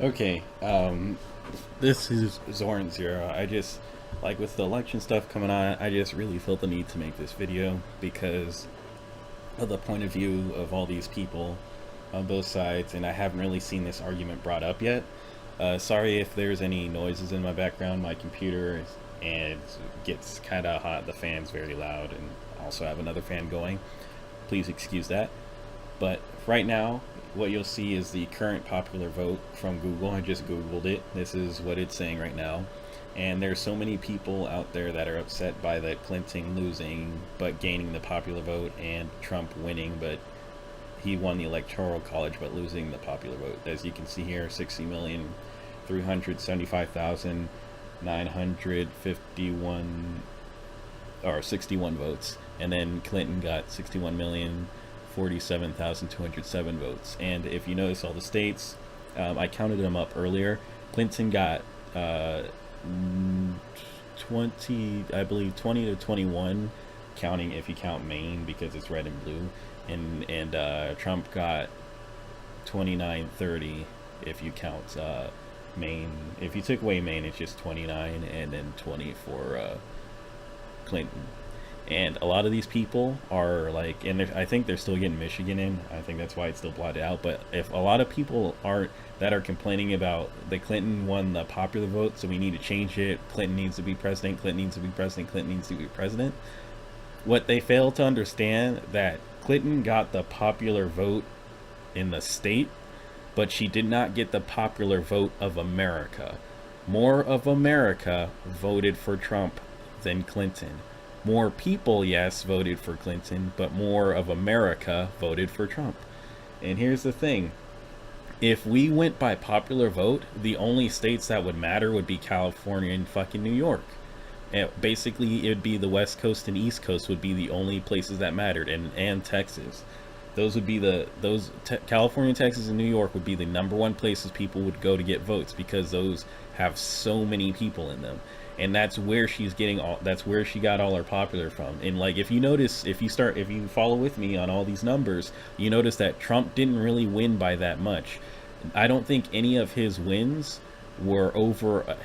Okay, this is Zoran Zero. I just, like with the election stuff coming on, I just really felt the need to make this video because of the point of view of all these people on both sides, and I haven't really seen this argument brought up yet. Sorry if there's any noises in my background. My computer and it gets kind of hot. The fan's very loud, and I also have another fan going. Please excuse that. But right now, what you'll see is the current popular vote from Google. I just Googled it. This is what it's saying right now. And there's so many people out there that are upset by the Clinton losing, but gaining the popular vote, and Trump winning, but he won the electoral college, but losing the popular vote. As you can see here, 60,375,951 or 61 votes. And then Clinton got 61,047,207 votes. And if you notice all the states, I counted them up earlier. Clinton got 20, I believe 20 to 21, counting if you count Maine because it's red and blue, and Trump got 29, 30 if you count Maine. If you took away Maine, it's just 29, and then 20 for Clinton. And a lot of these people are like, and I think they're still getting Michigan in. I think that's why it's still blotted out. But if a lot of people aren't that are complaining about the Clinton won the popular vote, so we need to change it. Clinton needs to be president. Clinton needs to be president. Clinton needs to be president. What they fail to understand that Clinton got the popular vote in the state, but she did not get the popular vote of America. More of America voted for Trump than Clinton. More people, yes, voted for Clinton, but more of America voted for Trump. And here's the thing. If we went by popular vote, the only states that would matter would be California and fucking New York. And basically, it would be the West Coast and East Coast would be the only places that mattered, and Texas. Those would be California, Texas, and New York would be the number one places people would go to get votes because those have so many people in them. And that's where that's where she got all her popular from. And like, if you notice, if you follow with me on all these numbers, you notice that Trump didn't really win by that much. I don't think any of his wins were over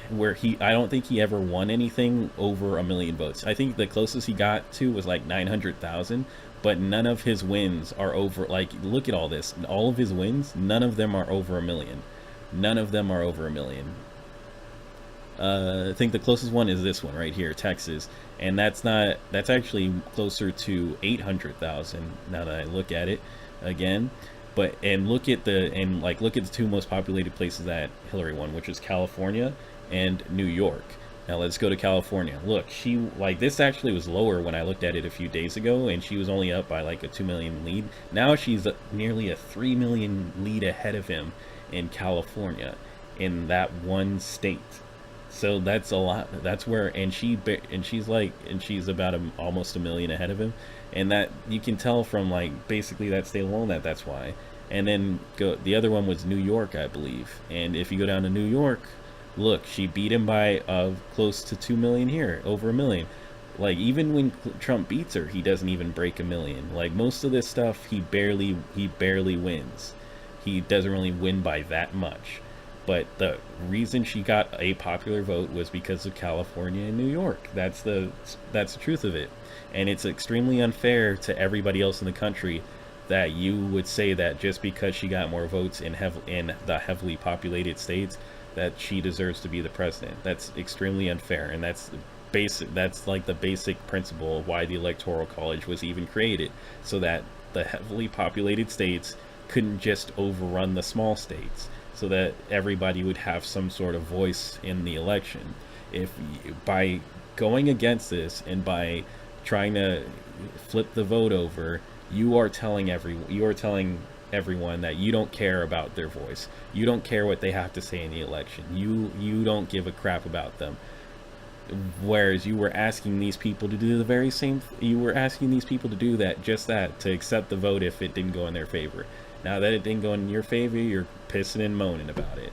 I don't think he ever won anything over 1 million votes. I think the closest he got to was like 900,000, but none of his wins are over, like, look at all this. All of his wins, none of them are over 1 million. None of them are over 1 million. I think the closest one is this one right here, Texas, and that's actually closer to 800,000 now that I look at it again. But look at the two most populated places that Hillary won, which is California and New York. Now let's go to California. Look, this actually was lower when I looked at it a few days ago, and she was only up by like a 2 million lead. Now she's nearly a 3 million lead ahead of him in California, in that one state. So that's a lot. That's where, and she's about almost 1 million ahead of him, and that you can tell from like basically that state alone that's why. And then the other one was New York, I believe. And if you go down to New York, look, she beat him by close to 2 million here, over 1 million. Like, even when Trump beats her, he doesn't even break 1 million. Like, most of this stuff, he barely wins. He doesn't really win by that much. But the reason she got a popular vote was because of California and New York. That's the truth of it. And it's extremely unfair to everybody else in the country that you would say that just because she got more votes in the heavily populated states, that she deserves to be the president. That's extremely unfair, and that's like the basic principle of why the Electoral College was even created, so that the heavily populated states couldn't just overrun the small states, so that everybody would have some sort of voice in the election. If by going against this and by trying to flip the vote over, you are telling everyone that you don't care about their voice. You don't care what they have to say in the election. You don't give a crap about them. Whereas you were asking these people to do the very same. You were asking these people to do to accept the vote if it didn't go in their favor. Now that it didn't go in your favor, you're pissing and moaning about it.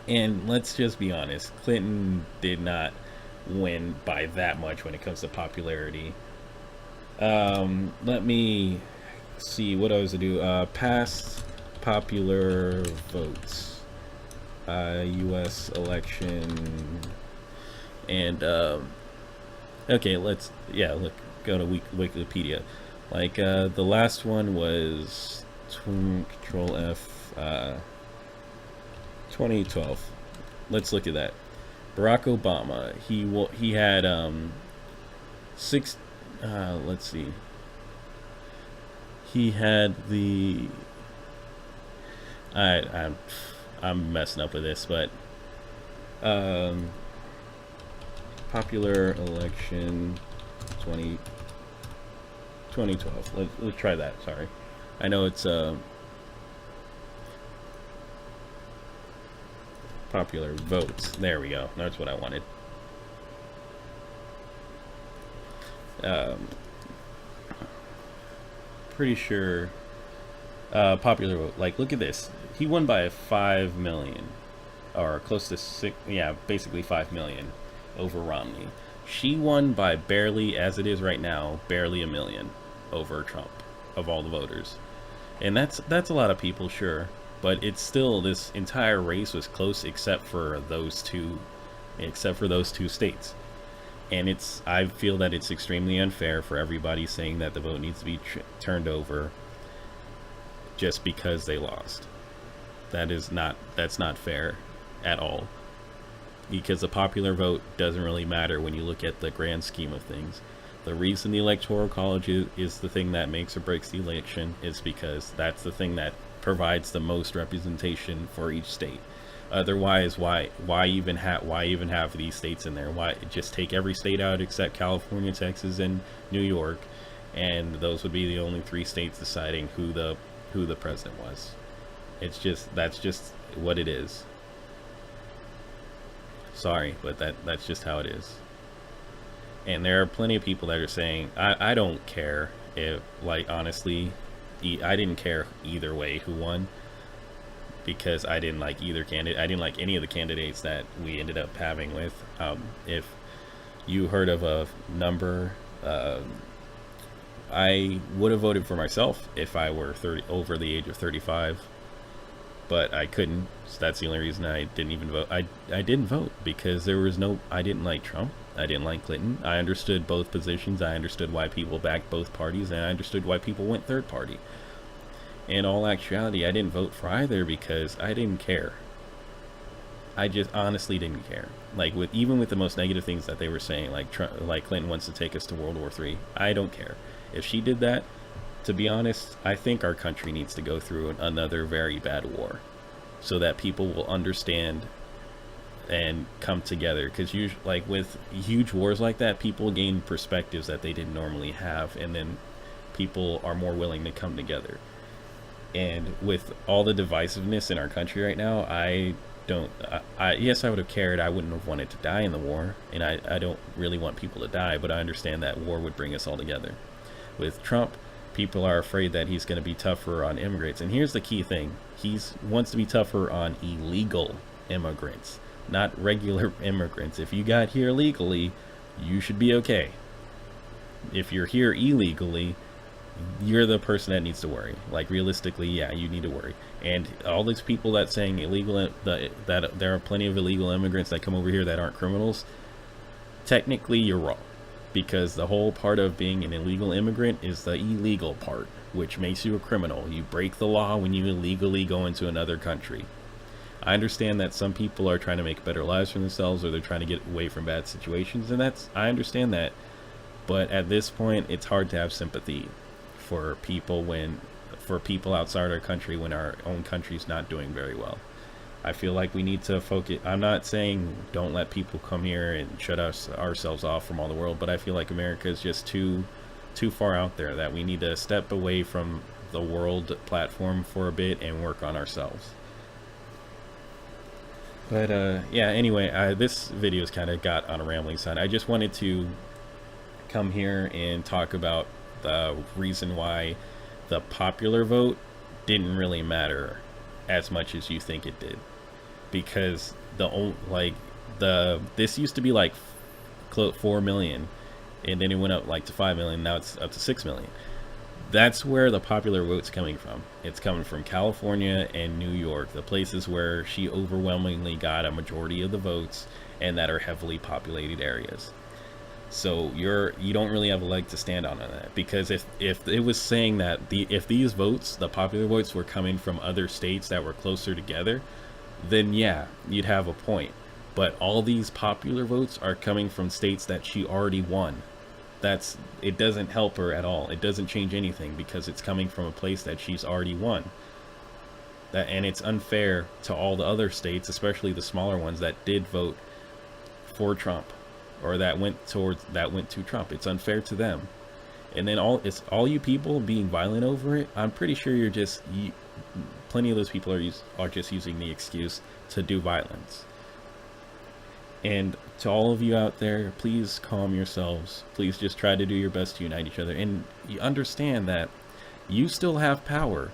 And let's just be honest, Clinton did not win by that much when it comes to popularity. Let me see what I was to do. Past popular votes. U.S. election, and okay, look, go to Wikipedia. Like the last one was Control F, 2012. Let's look at that. Barack Obama. He had six. Let's see. He had the. I'm messing up with this, but um, popular election 20 2012. Let's try that. Sorry, I know it's popular votes. There we go. That's what I wanted. Um, Pretty sure popular vote. Like, look at this. He won by 5 million, or close to six. Yeah, basically 5 million over Romney. She won by barely, as it is right now, barely a million over Trump of all the voters, and that's a lot of people, sure, but it's still, this entire race was close except for those two states. And I feel that it's extremely unfair for everybody saying that the vote needs to be turned over just because they lost. That's not fair at all, because the popular vote doesn't really matter when you look at the grand scheme of things. The reason the electoral college is the thing that makes or breaks the election is because that's the thing that provides the most representation for each state. Otherwise, why even have these states in there? Why just take every state out except California, Texas, and New York, and those would be the only three states deciding who the president was. That's just what it is. Sorry, but that's just how it is. And there are plenty of people that are saying, I don't care if, like, honestly, I didn't care either way who won, because I didn't like either candidate. I didn't like any of the candidates that we ended up having with. If you heard of a number, I would have voted for myself if I were over the age of 35, but I couldn't. So that's the only reason I didn't even vote. I didn't vote because I didn't like Trump. I didn't like Clinton. I understood both positions. I understood why people backed both parties, and I understood why people went third party. In all actuality, I didn't vote for either because I didn't care. I just honestly didn't care. Like, even with the most negative things that they were saying, like Clinton wants to take us to World War III, I don't care. If she did that, to be honest, I think our country needs to go through another very bad war, so that people will understand and come together. Because like with huge wars like that, people gain perspectives that they didn't normally have, and then people are more willing to come together. And with all the divisiveness in our country right now, yes, I would have cared. I wouldn't have wanted to die in the war, and I don't really want people to die, but I understand that war would bring us all together. With Trump, people are afraid that he's going to be tougher on immigrants, and here's the key thing: he wants to be tougher on illegal immigrants, not regular immigrants. If you got here legally, you should be okay. If you're here illegally, you're the person that needs to worry. Like, realistically, yeah, you need to worry. And all these people that saying that there are plenty of illegal immigrants that come over here that aren't criminals, technically you're wrong, because the whole part of being an illegal immigrant is the illegal part, which makes you a criminal. You break the law when you illegally go into another country. I understand that some people are trying to make better lives for themselves, or they're trying to get away from bad situations, and I understand that. But at this point, it's hard to have sympathy for people outside our country when our own country's not doing very well. I feel like we need to focus. I'm not saying don't let people come here and shut ourselves off from all the world, but I feel like America is just too far out there, that we need to step away from the world platform for a bit and work on ourselves. But yeah, anyway, this video's kind of got on a rambling side. I just wanted to come here and talk about the reason why the popular vote didn't really matter as much as you think it did, because this used to be like 4 million, and then it went up like to 5 million. Now it's up to 6 million. That's where the popular vote's coming from. It's coming from California and New York, the places where she overwhelmingly got a majority of the votes and that are heavily populated areas. So you don't really have a leg to stand on that, because if it was saying that if these votes, the popular votes, were coming from other states that were closer together, then yeah, you'd have a point. But all these popular votes are coming from states that she already won. It doesn't help her at all. It doesn't change anything because it's coming from a place that she's already won. And it's unfair to all the other states, especially the smaller ones that did vote for Trump, or that went to Trump. It's unfair to them. And then all you people being violent over it. I'm pretty sure plenty of those people are just using the excuse to do violence. And to all of you out there, please calm yourselves. Please just try to do your best to unite each other. And you understand that you still have power.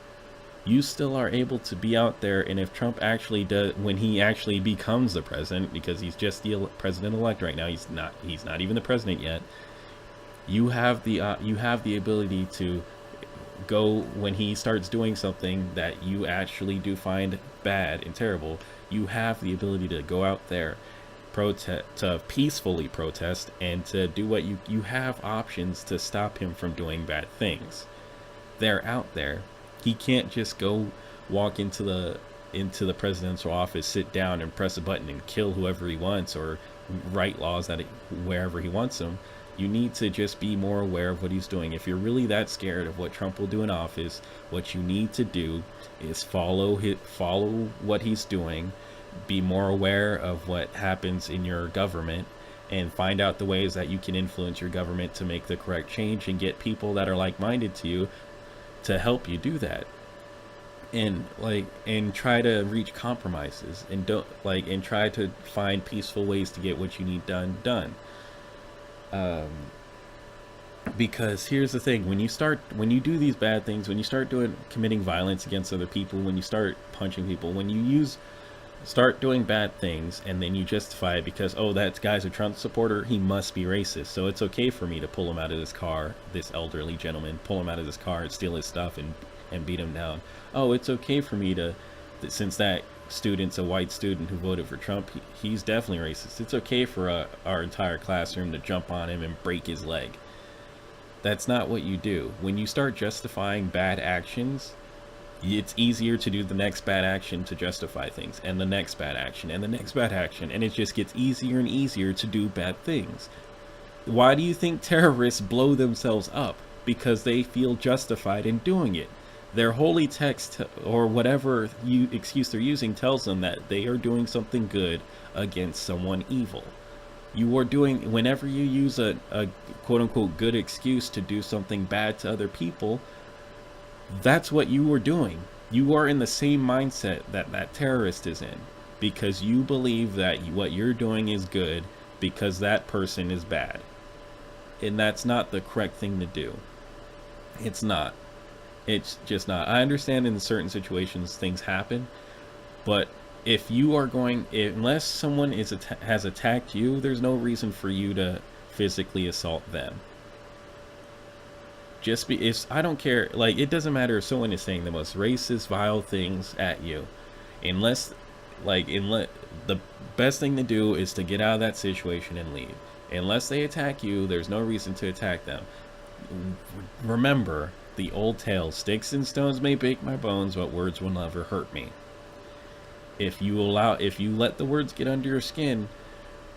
You still are able to be out there. And if Trump actually does, when he actually becomes the president, because he's just the president-elect right now, he's not even the president yet. You have the ability to go, when he starts doing something that you actually do find bad and terrible. You have the ability to go out there, to peacefully protest, and to do what you have options to stop him from doing bad things. They're out there. He can't just go walk into the presidential office, sit down and press a button and kill whoever he wants, or write laws wherever he wants them. You need to just be more aware of what he's doing. If you're really that scared of what Trump will do in office, what you need to do is follow what he's doing. Be more aware of what happens in your government, and find out the ways that you can influence your government to make the correct change, and get people that are like-minded to you to help you do that. And try to reach compromises, and try to find peaceful ways to get what you need done. Because here's the thing: when you do these bad things, when you start committing violence against other people, when you start punching people, when you start doing bad things, and then you justify it because, oh, that guy's a Trump supporter, he must be racist, so it's okay for me to pull him out of his car, this elderly gentleman, pull him out of his car and steal his stuff and beat him down. Oh, it's okay for me since that student's a white student who voted for Trump, he's definitely racist. It's okay for our entire classroom to jump on him and break his leg. That's not what you do. When you start justifying bad actions, it's easier to do the next bad action to justify things, and the next bad action, and the next bad action, and it just gets easier and easier to do bad things. Why do you think terrorists blow themselves up? Because they feel justified in doing it. Their holy text, or whatever excuse they're using, tells them that they are doing something good against someone evil. Whenever you use a quote-unquote good excuse to do something bad to other people, that's what you are doing. You are in the same mindset that terrorist is in, because you believe that what you're doing is good because that person is bad. And that's not the correct thing to do. It's not. It's just not. I understand in certain situations things happen, but if you are unless someone has attacked you, there's no reason for you to physically assault them. I don't care, it doesn't matter if someone is saying the most racist, vile things at you, unless the best thing to do is to get out of that situation and leave. Unless they attack you, there's no reason to attack them. Remember the old tale: sticks and stones may break my bones, but words will never hurt me. If you let the words get under your skin,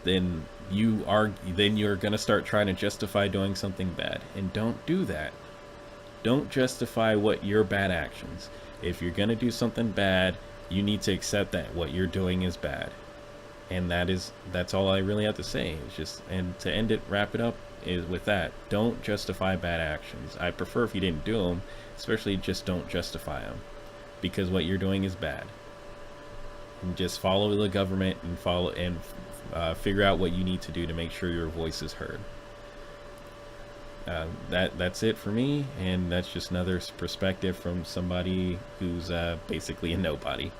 then you're going to start trying to justify doing something bad. And don't do that. Don't justify your bad actions. If you're going to do something bad, you need to accept that what you're doing is bad. And that's all I really have to say. And to wrap it up is with that. Don't justify bad actions. I prefer if you didn't do them, especially just don't justify them, because what you're doing is bad. And just follow the government and figure out what you need to do to make sure your voice is heard. That's it for me, and that's just another perspective from somebody who's basically a nobody.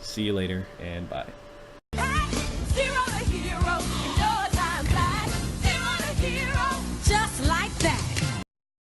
See you later, and bye.